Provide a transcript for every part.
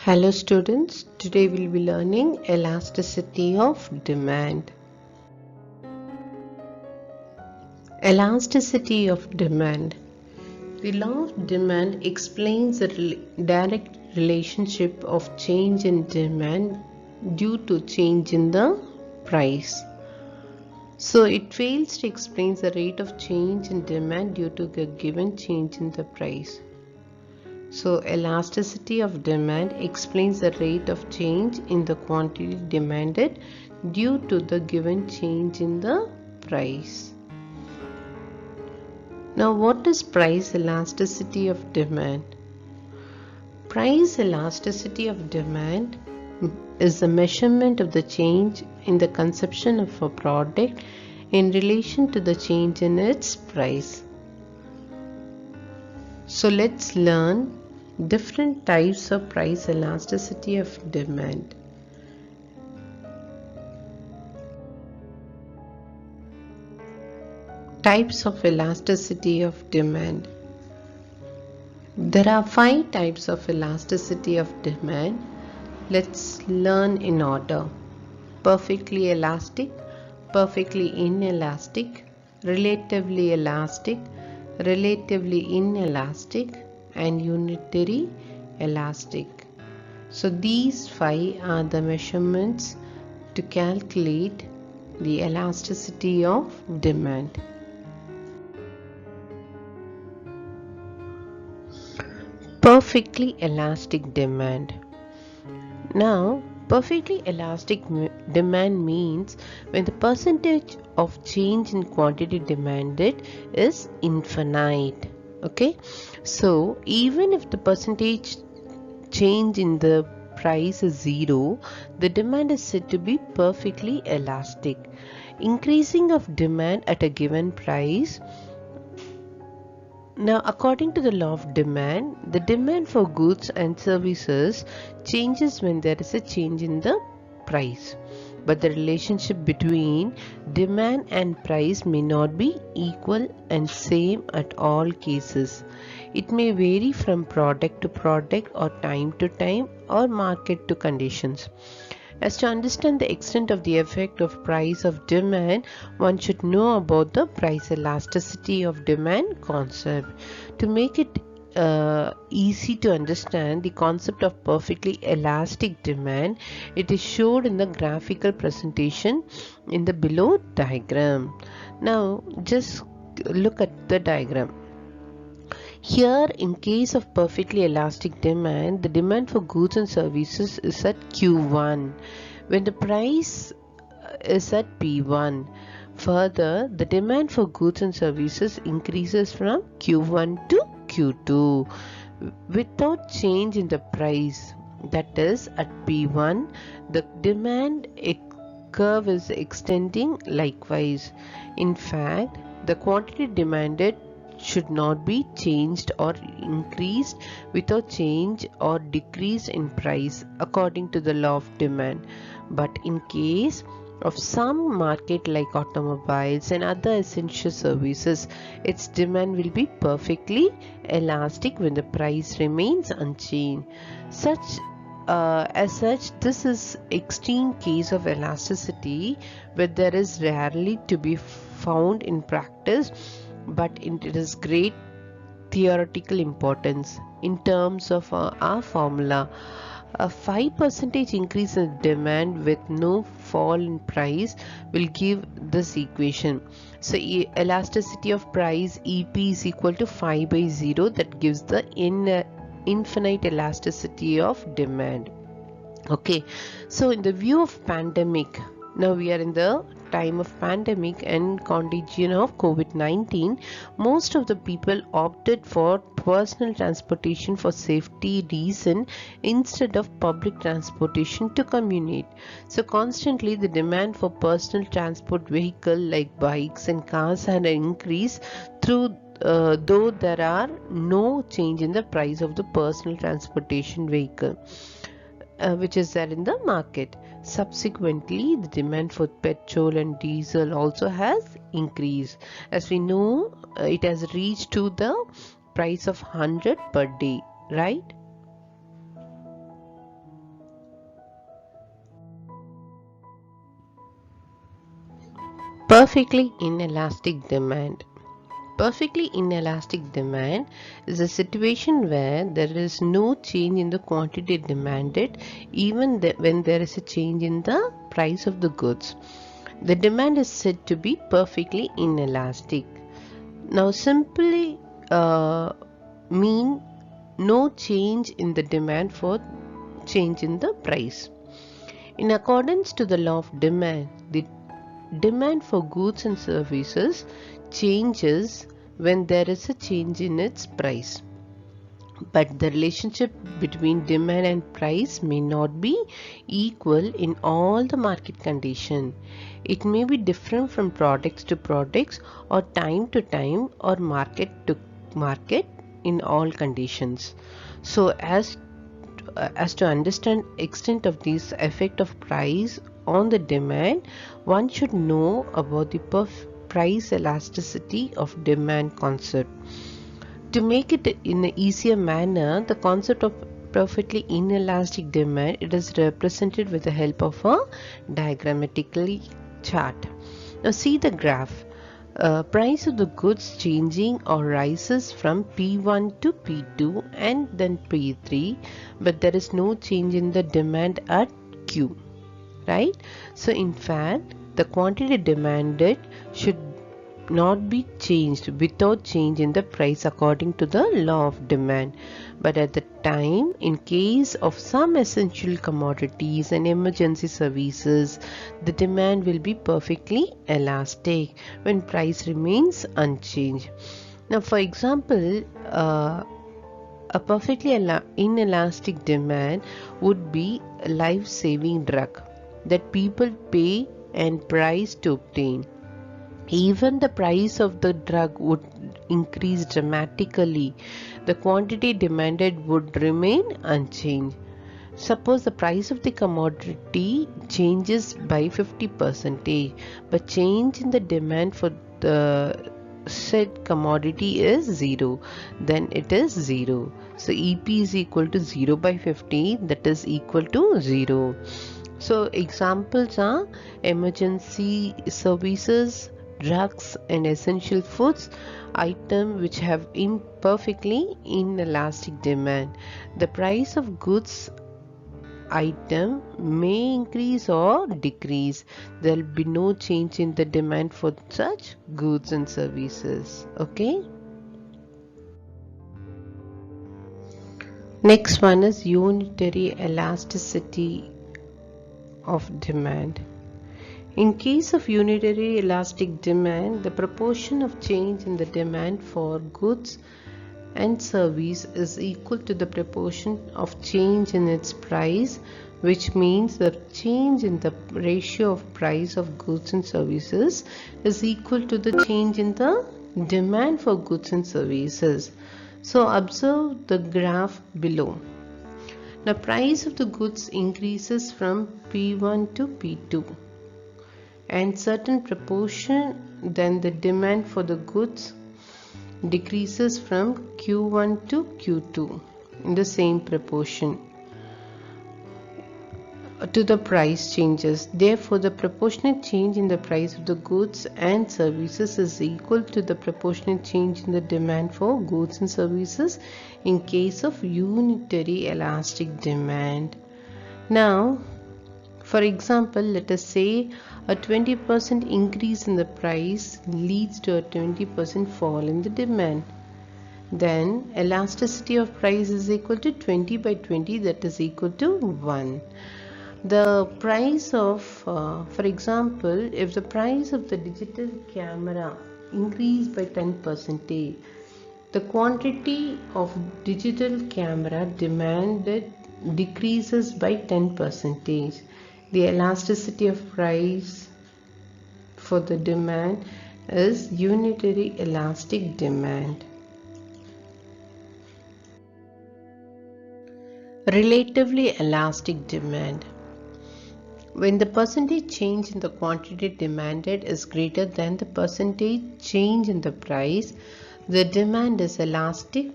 Hello students, today we'll be learning elasticity of demand. Elasticity of demand. The law of demand explains the direct relationship of change in demand due to change in the price. So it fails to explain the rate of change in demand due to the given change in the price. So elasticity of demand explains the rate of change in the quantity demanded due to the given change in the price. Now what is price elasticity of demand? Price elasticity of demand is the measurement of the change in the consumption of a product in relation to the change in its price. So let's learn different types of price elasticity of demand. Types of elasticity of demand. There are 5 types of elasticity of demand. Let's learn in order. Perfectly elastic, perfectly inelastic, relatively elastic, relatively inelastic, and unitary elastic. So these 5 are the measurements to calculate the elasticity of demand. Perfectly elastic demand. Now, perfectly elastic demand means when the percentage of change in quantity demanded is infinite. Okay, so even if the percentage change in the price is 0, the demand is said to be perfectly elastic. Increasing of demand at a given price. Now, according to the law of demand, the demand for goods and services changes when there is a change in the price. But the relationship between demand and price may not be equal and same at all cases. It may vary from product to product or time to time or market to conditions. As to understand the extent of the effect of price of demand, one should know about the price elasticity of demand concept. To make it easy to understand the concept of perfectly elastic demand, it is showed in the graphical presentation in the below diagram. Now just look at the diagram. Here, in case of perfectly elastic demand, the demand for goods and services is at Q1 when the price is at P1. Further, the demand for goods and services increases from Q1 to Q2 without change in the price. That is, at P1, the demand curve is extending likewise. In fact, the quantity demanded should not be changed or increased without change or decrease in price according to the law of demand. But in case of some market like automobiles and other essential services, its demand will be perfectly elastic when the price remains unchanged. As such, this is extreme case of elasticity where there is rarely to be found in practice, but it is great theoretical importance. In terms of our formula, a 5% increase in demand with no fall in price will give this equation. So elasticity of price EP is equal to 5 by 0. That gives the infinite elasticity of demand. Okay, so in the view of pandemic, now we are in the time of pandemic and contagion of COVID-19, most of the people opted for personal transportation for safety reason instead of public transportation to communicate. So constantly the demand for personal transport vehicle like bikes and cars had an increase through though there are no change in the price of the personal transportation vehicle. Which is there in the market. Subsequently, the demand for petrol and diesel also has increased. As we know, it has reached to the price of 100 per day, right? Perfectly inelastic demand. Perfectly inelastic demand is a situation where there is no change in the quantity demanded even when there is a change in the price of the goods. The demand is said to be perfectly inelastic. Now simply mean no change in the demand for change in the price. In accordance to the law of demand, the demand for goods and services changes when there is a change in its price. But the relationship between demand and price may not be equal in all the market conditions. It may be different from products to products or time to time or market to market in all conditions. So as to understand extent of this effect of price on the demand, one should know about the price elasticity of demand concept. To make it in an easier manner, the concept of perfectly inelastic demand, it is represented with the help of a diagrammatically chart. Now see the graph. Price of the goods changing or rises from P1 to P2 and then P3, but there is no change in the demand at Q, right? So in fact, the quantity demanded should not be changed without change in the price according to the law of demand. But at the time, in case of some essential commodities and emergency services, the demand will be perfectly elastic when price remains unchanged. Now for example, a perfectly inelastic demand would be a life-saving drug that people pay and price to obtain. Even the price of the drug would increase dramatically. The quantity demanded would remain unchanged. Suppose the price of the commodity changes by 50%, but change in the demand for the said commodity is 0, then it is 0. So EP is equal to 0 by 50, that is equal to 0. So examples are emergency services, drugs and essential foods, items which have imperfectly inelastic demand. The price of goods item may increase or decrease. There will be no change in the demand for such goods and services. Okay. Next one is unitary elasticity of demand. In case of unitary elastic demand, the proportion of change in the demand for goods and service is equal to the proportion of change in its price, which means the change in the ratio of price of goods and services is equal to the change in the demand for goods and services. So observe the graph below. The price of the goods increases from P1 to P2 and certain proportion, then the demand for the goods decreases from Q1 to Q2 in the same proportion to the price changes. Therefore, the proportionate change in the price of the goods and services is equal to the proportionate change in the demand for goods and services in case of unitary elastic demand. Now, for example, let us say a 20% increase in the price leads to a 20% fall in the demand. Then elasticity of price is equal to 20 by 20, that is equal to 1. The price of, for example, if the price of the digital camera increased by 10%, the quantity of digital camera demanded decreases by 10%. The elasticity of price for the demand is unitary elastic demand. Relatively elastic demand. When the percentage change in the quantity demanded is greater than the percentage change in the price, the demand is elastic,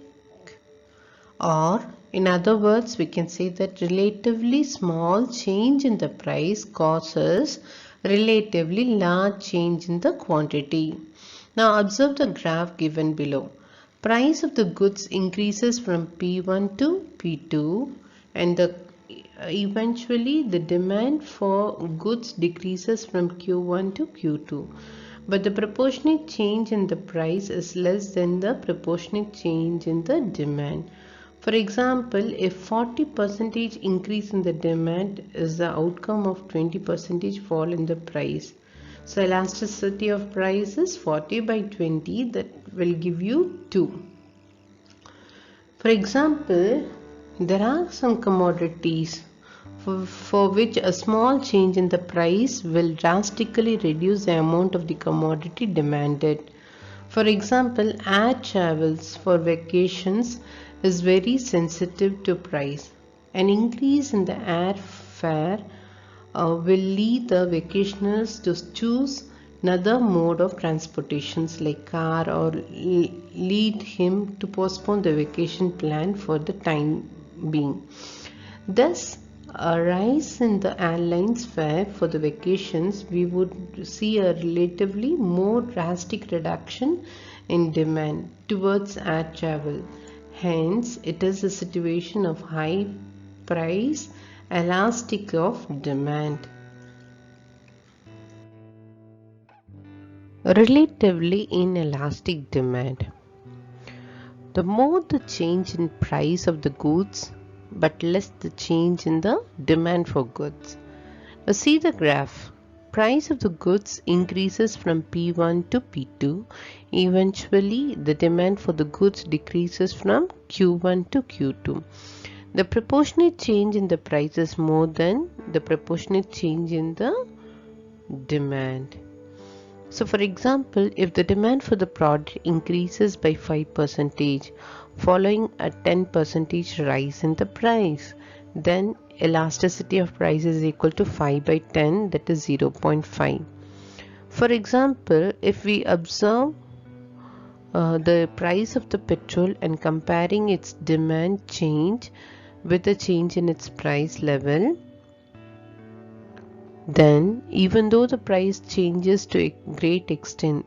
or in other words, we can say that relatively small change in the price causes relatively large change in the quantity. Now observe the graph given below. Price of the goods increases from P1 to P2 and eventually the demand for goods decreases from Q1 to Q2. But the proportionate change in the price is less than the proportionate change in the demand. For example, if 40% increase in the demand is the outcome of 20% fall in the price. So elasticity of price is 40 by 20, that will give you 2. For example, there are some commodities for which a small change in the price will drastically reduce the amount of the commodity demanded. For example, air travels for vacations is very sensitive to price. An increase in the air fare will lead the vacationers to choose another mode of transportations like car or lead him to postpone the vacation plan for the time being. Thus, a rise in the airlines fare for the vacations, we would see a relatively more drastic reduction in demand towards air travel. Hence, it is a situation of high price, elastic of demand. Relatively inelastic demand. The more the change in price of the goods, but less the change in the demand for goods. Now see the graph. Price of the goods increases from P1 to P2. Eventually, the demand for the goods decreases from Q1 to Q2. The proportionate change in the price is more than the proportionate change in the demand. So for example, if the demand for the product increases by 5% following a 10% rise in the price, then elasticity of price is equal to 5 by 10, that is 0.5. For example, if we observe the price of the petrol and comparing its demand change with the change in its price level, then even though the price changes to a great extent,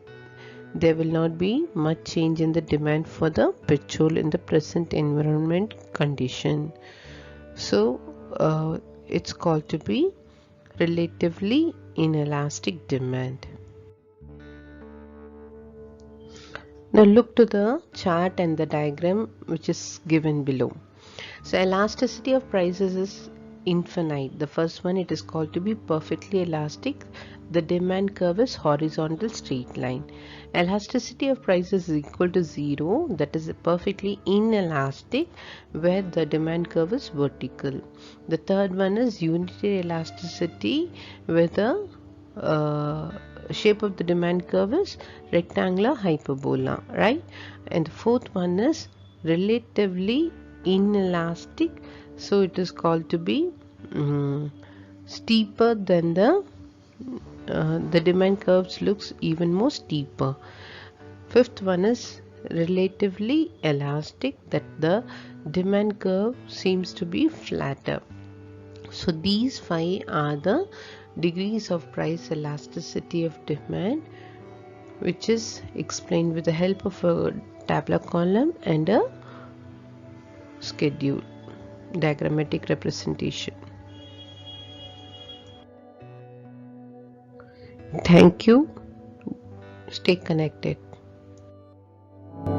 there will not be much change in the demand for the petrol in the present environment condition. So it's called to be relatively inelastic demand. Now look to the chart and the diagram which is given below. So elasticity of prices is infinite. The first one, it is called to be perfectly elastic. The demand curve is horizontal straight line. Elasticity of prices is equal to 0, that is perfectly inelastic, where the demand curve is vertical. The third one is unitary elasticity, where the shape of the demand curve is rectangular hyperbola, right? And the fourth one is relatively inelastic, so it is called to be steeper than the demand curves looks even more steeper. Fifth one is relatively elastic, that the demand curve seems to be flatter. So these 5 are the degrees of price elasticity of demand, which is explained with the help of a tabular column and a schedule diagrammatic representation. Thank you. Stay connected.